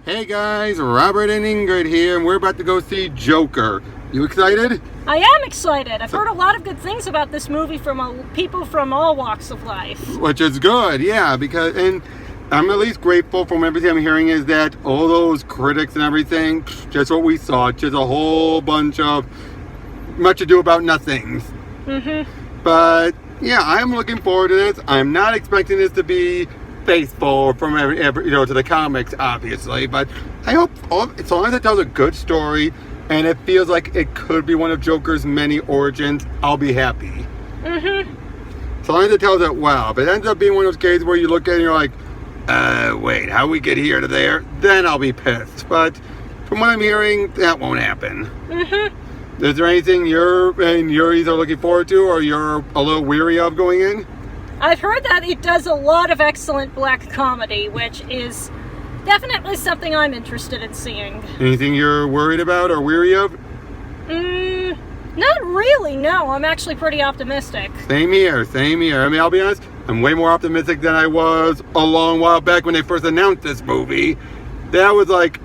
Hey guys, Robert and Ingrid here, and we're about to go see Joker. You excited? I am excited. I've heard a lot of good things about this movie from people from all walks of life. Which is good, yeah, and I'm at least grateful from everything I'm hearing is that all those critics and everything, just what we saw, just a whole bunch of much ado about nothings. But yeah, I'm looking forward to this. I'm not expecting this to be faithful from every to the comics, obviously, but I hope as long as it tells a good story and it feels like it could be one of Joker's many origins, I'll be happy. So long as it tells it well. If it ends up being one of those cases where you look at it and you're like, wait, how we get here to there? Then I'll be pissed. But from what I'm hearing, that won't happen. Is there anything you're either looking forward to or you're a little weary of going in? I've heard that it does a lot of excellent black comedy, which is definitely something I'm interested in seeing. Anything you're worried about or weary of? Not really, no. I'm actually pretty optimistic. Same here. I mean, I'll be honest, I'm way more optimistic than I was a long while back when they first announced this movie. That was like,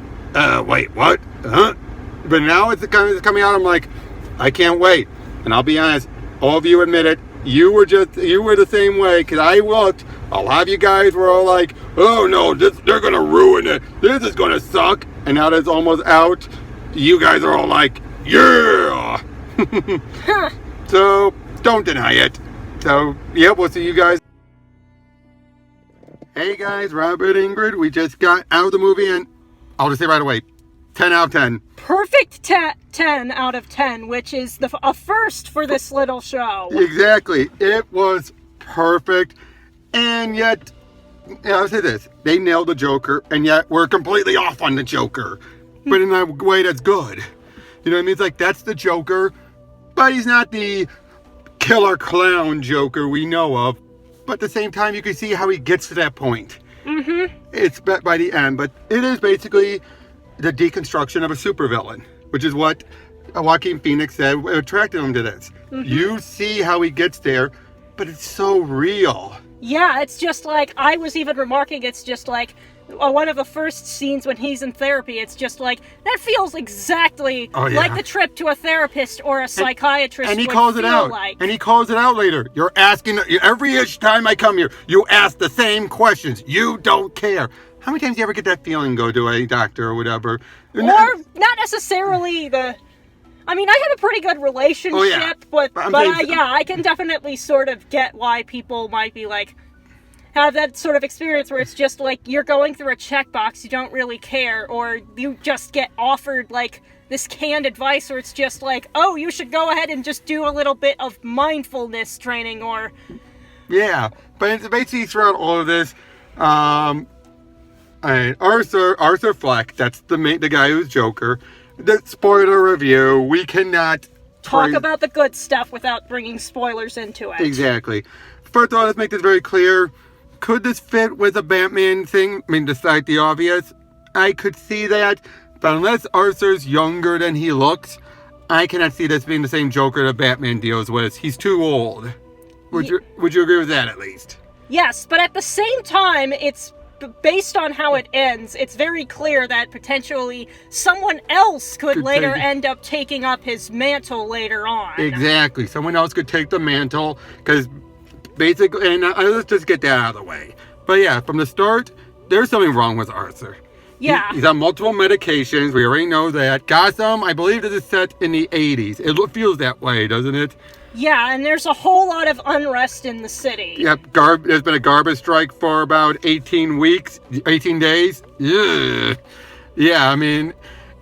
wait, what? Huh? But now it's coming out, I'm like, I can't wait. And I'll be honest, all of you admit it, you were the same way, because I looked, a lot of you guys were all like, oh no, they're going to ruin it, this is going to suck, and now that it's almost out, you guys are all like, yeah! So, don't deny it. So, yeah, we'll see you guys. Hey guys, Robert, Ingrid, we just got out of the movie, and I'll just say right away, 10 out of 10. Perfect 10 out of 10, which is a first for this little show. Exactly. It was perfect. And yet, I'll say this, they nailed the Joker, and yet we're completely off on the Joker. But in a way that's good. You know what I mean? It's like, that's the Joker, but he's not the killer clown Joker we know of. But at the same time, you can see how he gets to that point. It's by the end, but it is basically the deconstruction of a supervillain, which is what Joaquin Phoenix said attracted him to this. You see how he gets there, but it's so real. Yeah, it's just like, I was even remarking, it's just like, one of the first scenes when he's in therapy, it's just like, that feels exactly like the trip to a therapist or a psychiatrist and he calls it out. Like. And he calls it out later. You're asking, every time I come here, you ask the same questions. You don't care. How many times do you ever get that feeling, go to a doctor or whatever? Or not necessarily I mean, I have a pretty good relationship, but I can definitely sort of get why people might be like, have that sort of experience where it's just like, you're going through a checkbox, you don't really care, or you just get offered like this canned advice, or it's just like, oh, you should go ahead and just do a little bit of mindfulness training, or... Yeah, but it's basically throughout all of this, Arthur Fleck, that's the guy who's Joker. The spoiler review, we cannot talk about the good stuff without bringing spoilers into it. Exactly. First of all, let's make this very clear. Could this fit with a Batman thing? I mean, despite the obvious, I could see that. But unless Arthur's younger than he looks, I cannot see this being the same Joker that Batman deals with. He's too old. Would you agree with that, at least? Yes, but at the same time, it's based on how it ends, it's very clear that potentially someone else could later end up taking up his mantle later on. Exactly. Someone else could take the mantle, because basically, and let's just get that out of the way. But yeah, from the start, there's something wrong with Arthur. Yeah. He's on multiple medications. We already know that. Gotham, I believe this is set in the 80s. It feels that way, doesn't it? Yeah, and there's a whole lot of unrest in the city. Yep, there's been a garbage strike for about 18 days. Ugh. Yeah, I mean,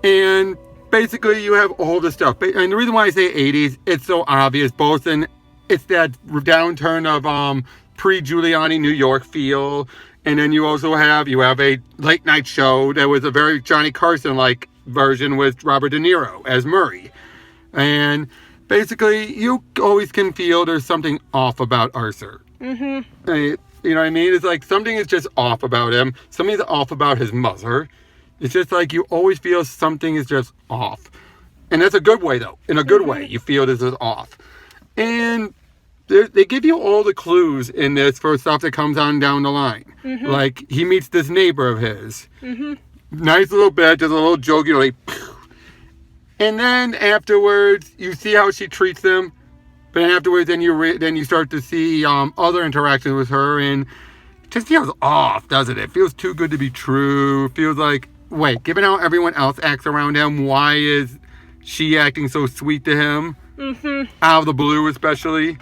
and basically you have all this stuff. And the reason why I say 80s, it's so obvious, both in, it's that downturn of pre-Giuliani New York feel, and then you also have a late night show that was a very Johnny Carson-like version with Robert De Niro as Murray. And basically, you always can feel there's something off about Arthur. You know what I mean? It's like something is just off about him. Something's off about his mother. It's just like you always feel something is just off. And that's a good way, though. In a good way, you feel this is off. And they give you all the clues in this for stuff that comes on down the line. Like, he meets this neighbor of his. Nice little bit, just a little joke, like, and then afterwards, you see how she treats them. But afterwards, then you start to see other interactions with her, and it just feels off, doesn't it? It feels too good to be true. It feels like, wait, given how everyone else acts around him, why is she acting so sweet to him? Mm-hmm. Out of the blue, especially.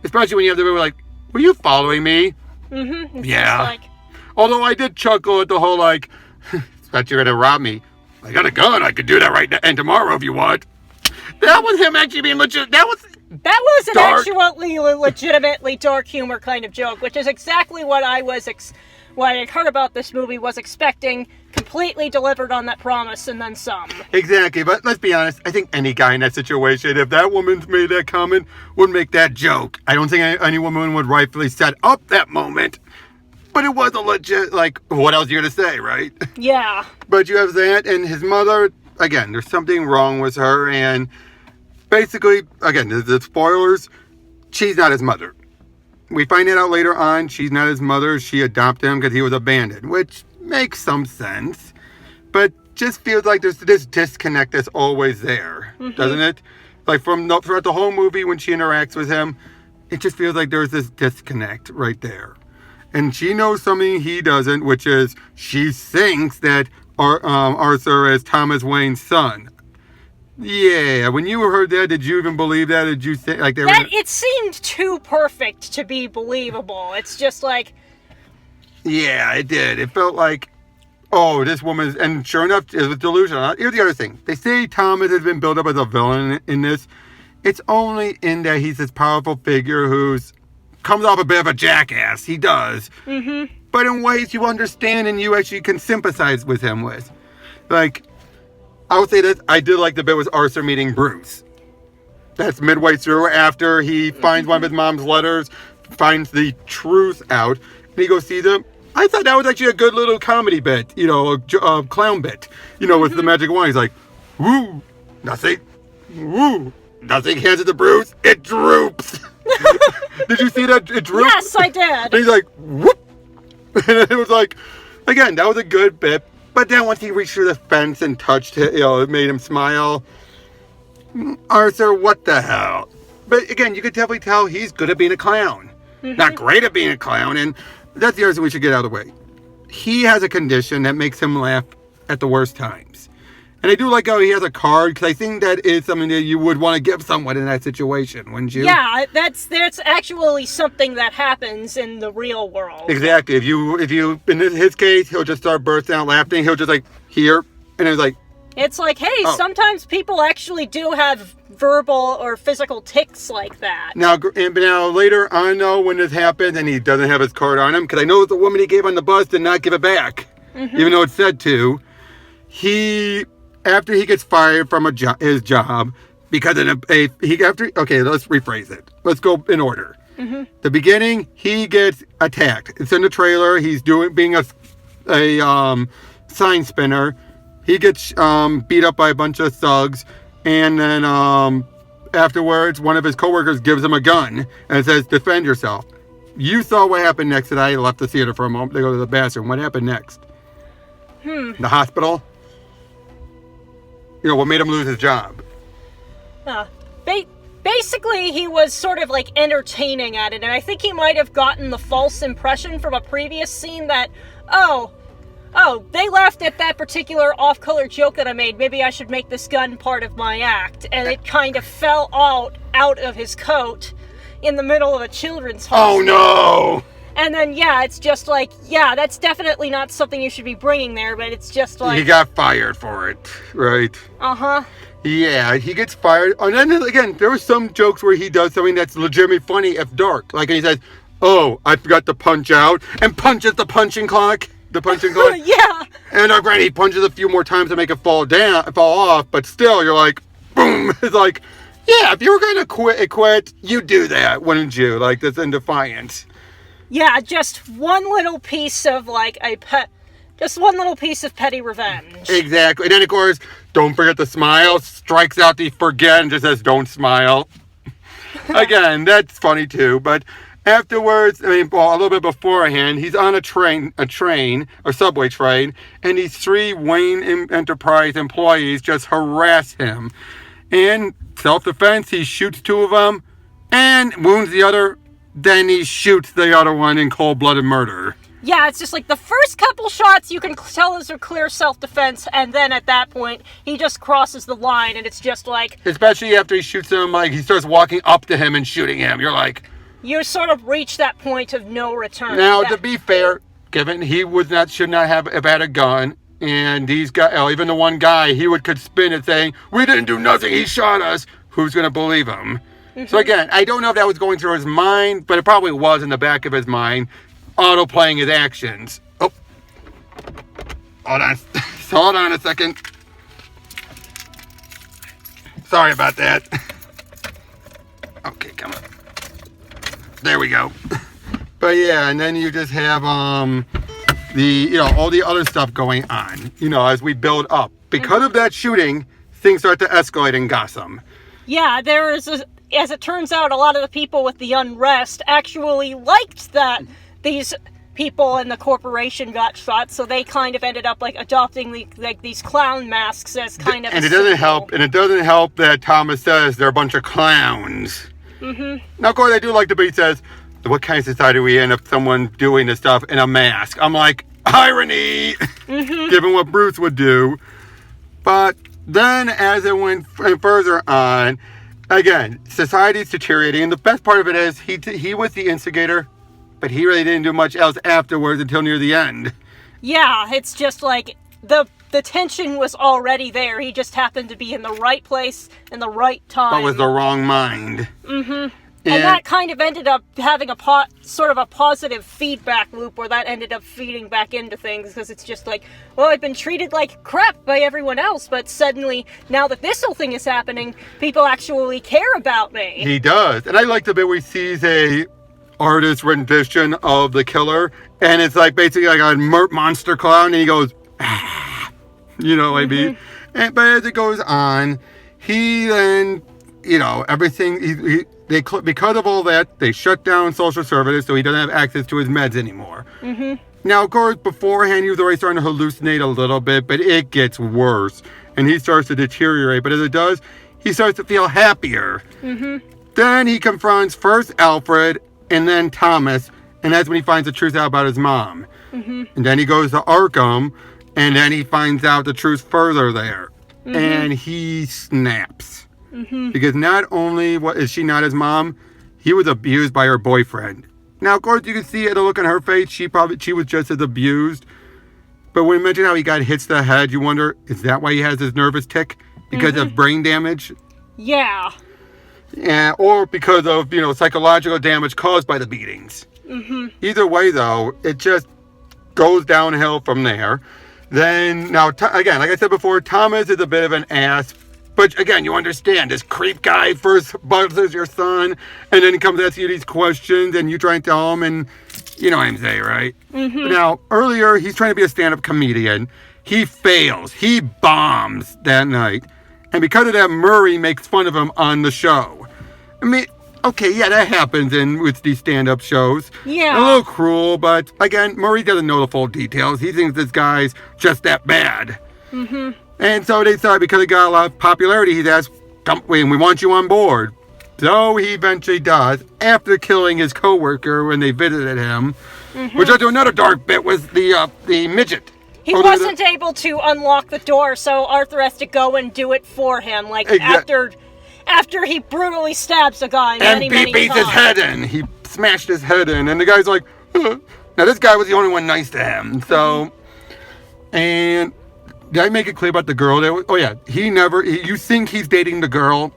Especially when you have the people like, were you following me? Mm-hmm. It's yeah. Like... Although I did chuckle at the whole, like, thought you were going to rob me. I got a gun. I could do that right now and tomorrow if you want. That was him actually being legit. That was an actually legitimately dark humor kind of joke, which is exactly what I was, what I heard about this movie was expecting, completely delivered on that promise and then some. Exactly, but let's be honest, I think any guy in that situation, if that woman's made that comment, would make that joke. I don't think any woman would rightfully set up that moment. But it was a legit, like, what else are you going to say, right? Yeah. But you have that, and his mother, again, there's something wrong with her, and basically, again, the spoilers, she's not his mother. We find it out later on, she's not his mother, she adopted him because he was abandoned, which makes some sense, but just feels like there's this disconnect that's always there, doesn't it? Like, throughout the whole movie, when she interacts with him, it just feels like there's this disconnect right there. And she knows something he doesn't, which is she thinks that Arthur is Thomas Wayne's son. Yeah, when you heard that, did you even believe that? Did you think like it seemed too perfect to be believable. It's just like... Yeah, it did. It felt like, oh, this woman is... And sure enough, it was delusional. Here's the other thing. They say Thomas has been built up as a villain in this. It's only in that he's this powerful figure who's... comes off a bit of a jackass. He does. Mm-hmm. But in ways you understand and you actually can sympathize with him with. Like, I would say that I did like the bit with Arthur meeting Bruce. That's midway through after he finds one of his mom's letters, finds the truth out, and he goes see them. I thought that was actually a good little comedy bit, a clown bit, with the magic wand. He's like, woo, nothing, woo, nothing, hands it to Bruce, it droops. Did you see that? It drooped? Yes, I did. And he's like, whoop. And it was like, again, that was a good bit. But then once he reached through the fence and touched it, it made him smile. Arthur, what the hell? But again, you could definitely tell he's good at being a clown. Mm-hmm. Not great at being a clown. And that's the other thing we should get out of the way. He has a condition that makes him laugh at the worst times. And I do like how he has a card, because I think that is something that you would want to give someone in that situation, wouldn't you? Yeah, that's actually something that happens in the real world. Exactly. If you in his case, he'll just start bursting out laughing. He'll just like, here, and it's like... It's like, hey, sometimes people actually do have verbal or physical tics like that. Now later on, though, when this happens, and he doesn't have his card on him, because I know the woman he gave on the bus did not give it back, even though it said to, after he gets fired from his job, because let's rephrase it. Let's go in order. Mm-hmm. The beginning, he gets attacked. It's in the trailer. He's being a sign spinner. He gets beat up by a bunch of thugs, and then afterwards, one of his coworkers gives him a gun and says, "Defend yourself." You saw what happened next, and I left the theater for a moment to go to the bathroom. What happened next? The hospital. What made him lose his job? Basically, he was sort of like entertaining at it, and I think he might have gotten the false impression from a previous scene that, they laughed at that particular off-color joke that I made. Maybe I should make this gun part of my act. And it kind of fell out of his coat in the middle of a children's hospital. Oh, no! And then, it's just like, that's definitely not something you should be bringing there, but it's just like... He got fired for it, right? Uh-huh. Yeah, he gets fired. And then, again, there were some jokes where he does something that's legitimately funny if dark. Like, and he says, "Oh, I forgot to punch out," and punches the punching clock. Yeah. And granted, he punches a few more times to make it fall off, but still, you're like, boom. It's like, yeah, if you were going to quit, you do that, wouldn't you? Like, that's in defiance. Yeah, just one little piece of, just one little piece of petty revenge. Exactly. And then, of course, don't forget to smile. Strikes out the forget and just says, "Don't smile." Again, that's funny, too. But Afterwards, a little bit beforehand, he's on a subway train, and these 3 Wayne Enterprise employees just harass him. In self-defense, he shoots 2 of them and wounds the other. Then he shoots the other one in cold-blooded murder. Yeah, it's just like the first couple shots you can tell is a clear self-defense, and then at that point, he just crosses the line, and it's just like... Especially after he shoots him, like, he starts walking up to him and shooting him. You're like... You sort of reach that point of no return. Now, to be fair, given he should not have had a gun, and these guys, even the one guy, could spin it saying, we didn't do nothing, he shot us. Who's going to believe him? Mm-hmm. So again, I don't know if that was going through his mind, but it probably was in the back of his mind, auto-playing his actions. Oh. Hold on. Hold on a second. Sorry about that. Okay, come on. There we go. But yeah, and then you just have all the other stuff going on, as we build up. Because of that shooting, things start to escalate in Gotham. Yeah, as it turns out, a lot of the people with the unrest actually liked that these people in the corporation got shot, so they kind of ended up adopting these clown masks as kind of. And it doesn't help. And it doesn't help that Thomas says they're a bunch of clowns. Mm-hmm. Now, of course, I do like the beat says, "What kind of society are we in if someone doing this stuff in a mask?" I'm like, irony, given what Bruce would do. But then, as it went further on, again, society's deteriorating, and the best part of it is he was the instigator. But he really didn't do much else afterwards until near the end. Yeah, it's just like the tension was already there. He just happened to be in the right place in the right time. But with the wrong mind. Mm-hmm. And that kind of ended up having sort of a positive feedback loop where that ended up feeding back into things, because it's just like, well, I've been treated like crap by everyone else, but suddenly, now that this whole thing is happening, people actually care about me. He does. And I like the bit where he sees a artist rendition of the killer, and it's like basically like a monster clown, and he goes, ah, I mean. But as it goes on, he then, everything, because of all that, they shut down social services, so he doesn't have access to his meds anymore. Mm-hmm. Now, of course, beforehand, he was already starting to hallucinate a little bit, but it gets worse, and he starts to deteriorate. But as it does, he starts to feel happier. Mm-hmm. Then he confronts first Alfred, and then Thomas, and that's when he finds the truth out about his mom. Mm-hmm. And then he goes to Arkham, and then he finds out the truth further there. Mm-hmm. And he snaps. Mm-hmm. Because not only is she not his mom, he was abused by her boyfriend. Now, of course, you can see the look on her face. She was just as abused. But when you mention how he got hit to the head, you wonder, is that why he has this nervous tic? Because of brain damage? Yeah. Yeah, or because of, psychological damage caused by the beatings. Mm-hmm. Either way, though, it just goes downhill from there. Then, now, again, like I said before, Thomas is a bit of an ass. But, again, you understand, this creep guy first bothers your son, and then he comes asking you these questions, and you try and tell him, and you know what I'm saying, right? Mm-hmm. Now, earlier, he's trying to be a stand-up comedian. He fails. He bombs that night. And because of that, Murray makes fun of him on the show. I mean, okay, yeah, that happens with these stand-up shows. Yeah. A little cruel, but again, Murray doesn't know the full details. He thinks this guy's just that bad. Mm-hmm. And so they thought because he got a lot of popularity, he's asked, we want you on board. So he eventually does, after killing his co-worker when they visited him. Mm-hmm. Which led to another dark bit with the midget. He wasn't able to unlock the door, so Arthur has to go and do it for him, after he brutally stabs a guy many times. And he beats his head in. He smashed his head in, and the guy's like, huh. Now this guy was the only one nice to him, so, and did I make it clear about the girl? You think he's dating the girl,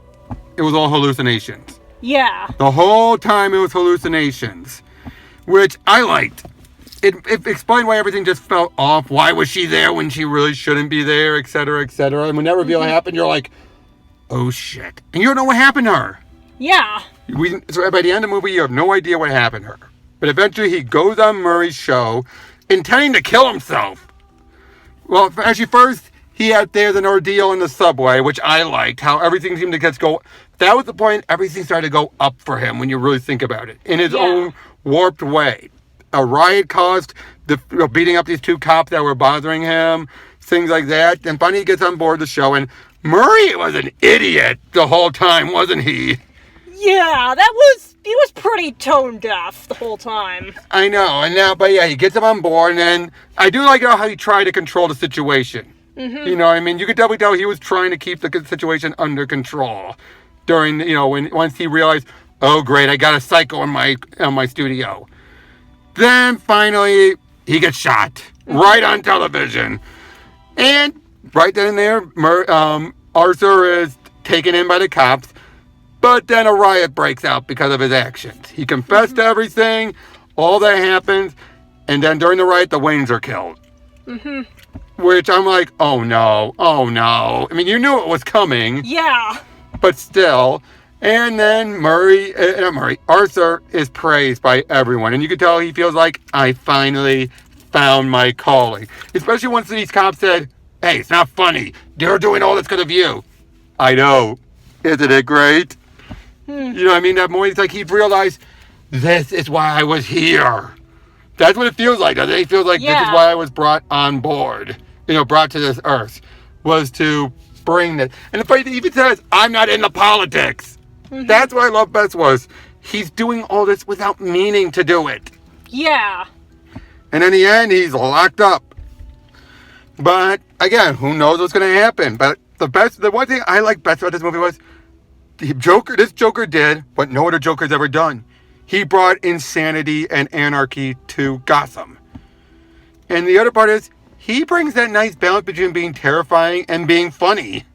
it was all hallucinations. Yeah. The whole time it was hallucinations, which I liked. It explained why everything just felt off. Why was she there when she really shouldn't be there, etc., etc. And when that reveal happened, you're like, oh shit. And you don't know what happened to her. Yeah. So by the end of the movie, you have no idea what happened to her. But eventually he goes on Murray's show, intending to kill himself. Well, actually first, there's an ordeal in the subway, which I liked. How everything seemed to go that was the point everything started to go up for him when you really think about it. In his own warped way. A riot caused beating up these two cops that were bothering him, things like that. And finally he gets on board the show, and Murray was an idiot the whole time, wasn't he? Yeah, he was pretty tone deaf the whole time. I know, but yeah, he gets him on board, and then I do like how he tried to control the situation. Mm-hmm. You know what I mean? You could definitely tell he was trying to keep the situation under control during, once he realized, oh great, I got a psycho in my studio. Then finally, he gets shot right on television. And right then and there, Arthur is taken in by the cops. But then a riot breaks out because of his actions. He confessed to everything, all that happens, and then during the riot, the Waynes are killed. Mm-hmm. Which I'm like, oh no. I mean, you knew it was coming. Yeah. But still. And then Arthur is praised by everyone. And you can tell he feels like, I finally found my calling. Especially once these cops said, hey, it's not funny. They're doing all this because of you. I know. Isn't it great? You know what I mean? That moment, it's like he realized, this is why I was here. That's what it feels like, doesn't it? It feels like this is why I was brought on board. Brought to this earth. Was to bring this. And the funny thing, he even says, I'm not into politics. Mm-hmm. That's what I love best was, he's doing all this without meaning to do it. Yeah. And in the end, he's locked up. But, again, who knows what's going to happen. But the one thing I like best about this movie was, this Joker did what no other Joker's ever done. He brought insanity and anarchy to Gotham. And the other part is, he brings that nice balance between being terrifying and being funny.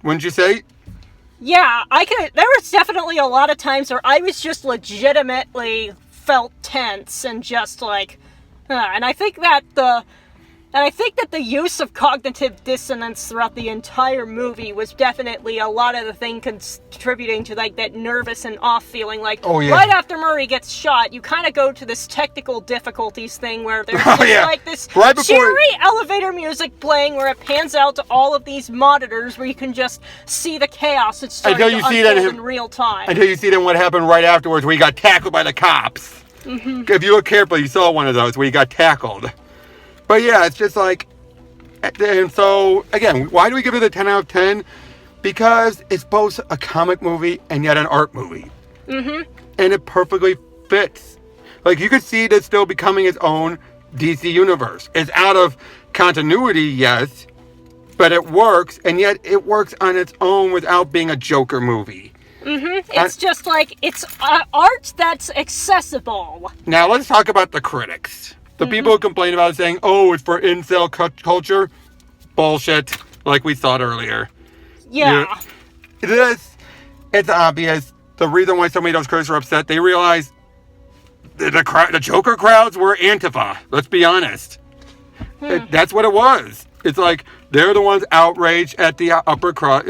Wouldn't you say? Yeah, there was definitely a lot of times where I was just legitimately felt tense and just like, and I think that the use of cognitive dissonance throughout the entire movie was definitely a lot of the thing contributing to like that nervous and off feeling. Like right after Murray gets shot, you kind of go to this technical difficulties thing where there's like this cheery elevator music playing where it pans out to all of these monitors where you can just see the chaos that's starting to unfold in real time. Until you see then what happened right afterwards where he got tackled by the cops. Mm-hmm. If you look carefully, you saw one of those where he got tackled. But yeah, it's just like, and so, again, why do we give it a 10 out of 10? Because it's both a comic movie and yet an art movie. Mm-hmm. And it perfectly fits. Like, you could see it still becoming its own DC universe. It's out of continuity, yes, but it works, and yet it works on its own without being a Joker movie. Mm-hmm. It's just like, it's art that's accessible. Now, let's talk about the critics. The people who complain about it saying, oh, it's for incel culture, bullshit, like we thought earlier. Yeah. It's obvious. The reason why so many of those critics are upset, they realize the Joker crowds were Antifa. Let's be honest. That's what it was. It's like, they're the ones outraged at the upper crowd.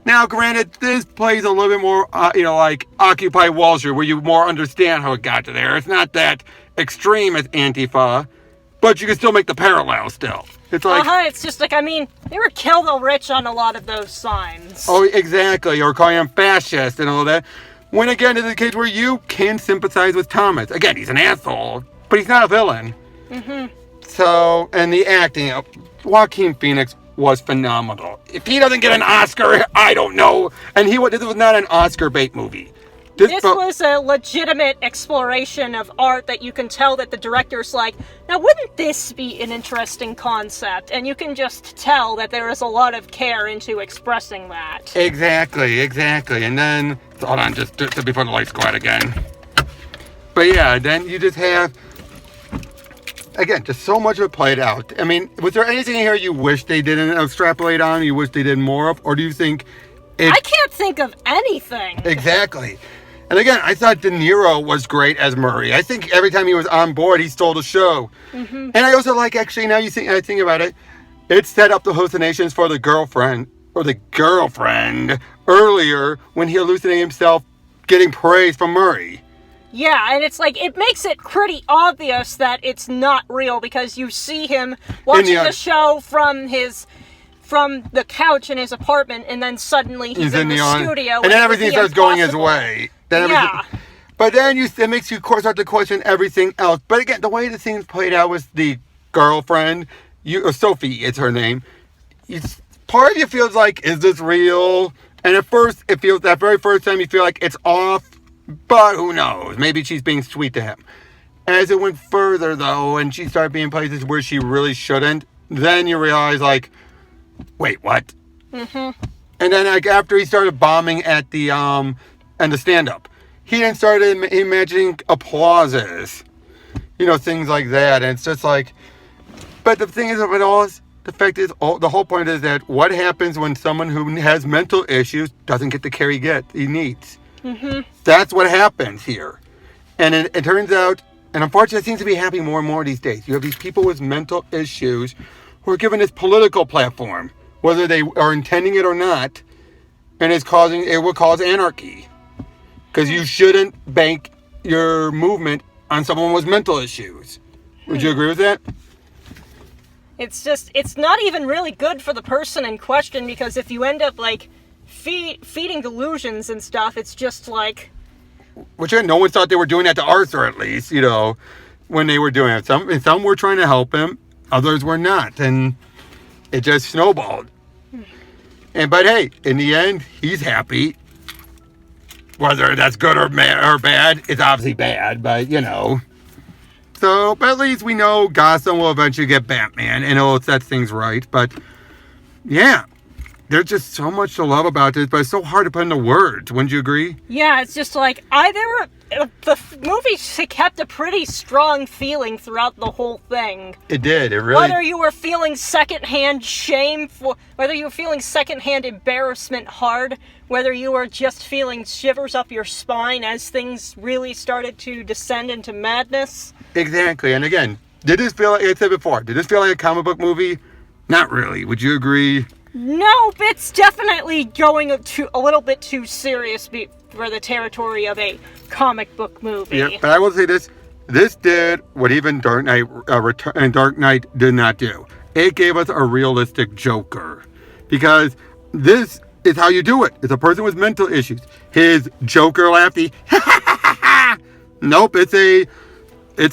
Now, granted, this plays a little bit more, like Occupy Wall Street, where you more understand how it got to there. It's not that extreme as Antifa, but you can still make the parallel still. It's like... it's just like, I mean, they were kill the rich on a lot of those signs. Oh, exactly. Or calling them fascist and all that. When, again, it's a case where you can sympathize with Thomas. Again, he's an asshole, but he's not a villain. Mm-hmm. So, and the acting, Joaquin Phoenix was phenomenal. If he doesn't get an Oscar, I don't know. And this was not an Oscar bait movie. This was a legitimate exploration of art that you can tell that the director's like, now wouldn't this be an interesting concept? And you can just tell that there is a lot of care into expressing that. Exactly. And then, hold on, just before the lights go out again. But yeah, then you just have, again, just so much of it played out. I mean, was there anything here you wish they didn't extrapolate on, you wish they did more of? Or do you think I can't think of anything. Exactly. And again, I thought De Niro was great as Murray. I think every time he was on board, he stole the show. Mm-hmm. And I also like, actually, now I think about it, it set up the hallucinations for the girlfriend earlier when he hallucinated himself getting praise from Murray. Yeah, and it's like, it makes it pretty obvious that it's not real because you see him watching the show from from the couch in his apartment, and then suddenly he's in the studio. And then everything starts going his way. But then it makes you start to question everything else. But again, the way the things played out was the girlfriend, Sophie, it's her name. Part of you feels like, is this real? And at first, it feels, that very first time, you feel like it's off. But who knows? Maybe she's being sweet to him. As it went further, though, and she started being places where she really shouldn't, then you realize, like, wait, what? Mm-hmm. And then, like, after he started bombing at the stand-up, he then started imagining applauses. Things like that. And it's just like... But the thing is of it all is... The fact is, the whole point is that what happens when someone who has mental issues doesn't get the care he needs. Mm-hmm. That's what happens here. And it turns out... And unfortunately, it seems to be happening more and more these days. You have these people with mental issues who are given this political platform, whether they are intending it or not, and it will cause anarchy. Because you shouldn't bank your movement on someone with mental issues. Would you agree with that? It's not even really good for the person in question, because if you end up, like, feeding delusions and stuff, it's just like... Which no one thought they were doing that to Arthur, at least, when they were doing it. Some were trying to help him, others were not, and it just snowballed. But hey, in the end, he's happy. Whether that's good or bad, it's obviously bad, but, So, but at least we know Gotham will eventually get Batman, and it'll set things right. But, yeah, there's just so much to love about this, but it's so hard to put into words. Wouldn't you agree? Yeah, it's just like, the movie kept a pretty strong feeling throughout the whole thing. It did, it really... Whether you were feeling secondhand shame, whether you were feeling secondhand embarrassment hard, whether you were just feeling shivers up your spine as things really started to descend into madness. Exactly, and again, did this feel like I said before, did this feel like a comic book movie? Not really, would you agree? No, it's definitely going a little bit too serious for the territory of a comic book movie. Yeah, but I will say this did what even Dark Knight did not do. It gave us a realistic Joker. Because this is how you do it. It's a person with mental issues. His Joker laughy. Nope, it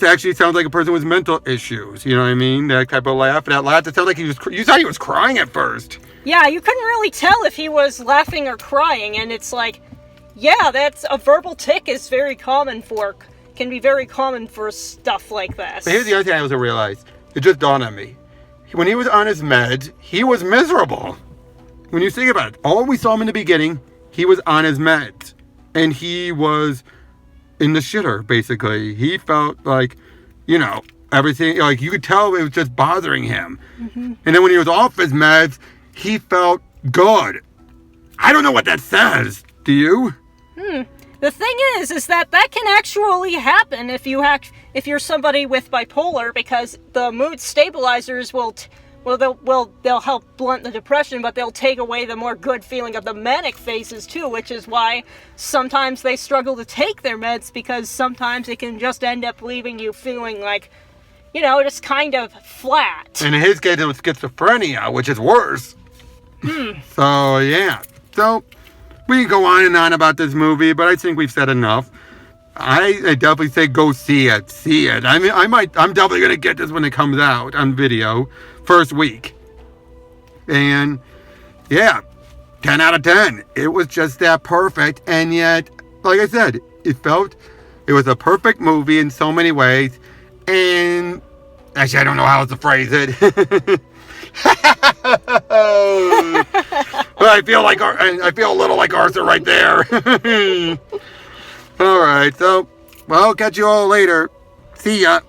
actually sounds like a person with mental issues. You know what I mean? That type of laugh. That laugh, it sounded like you thought he was crying at first. Yeah, you couldn't really tell if he was laughing or crying, and it's like, yeah, that's a verbal tic is can be very common for stuff like this. But here's the other thing I also realized. It just dawned on me. When he was on his meds, he was miserable. When you think about it, all we saw him in the beginning, he was on his meds. And he was in the shitter, basically. He felt like, everything, like you could tell it was just bothering him. Mm-hmm. And then when he was off his meds, he felt good. I don't know what that says. Do you? The thing is that can actually happen if you're somebody with bipolar, because the mood stabilizers they'll help blunt the depression, but they'll take away the more good feeling of the manic phases too, which is why sometimes they struggle to take their meds, because sometimes it can just end up leaving you feeling like, just kind of flat. And in his case, it was schizophrenia, which is worse. So, yeah. So, we can go on and on about this movie, but I think we've said enough. I definitely say go see it. See it. I mean, I'm definitely going to get this when it comes out on video. First week. And, yeah. 10 out of 10. It was just that perfect. And yet, like I said, it was a perfect movie in so many ways. And, actually, I don't know how else to phrase it. But I feel a little like Arthur right there. All right, so, well, catch you all later. See ya.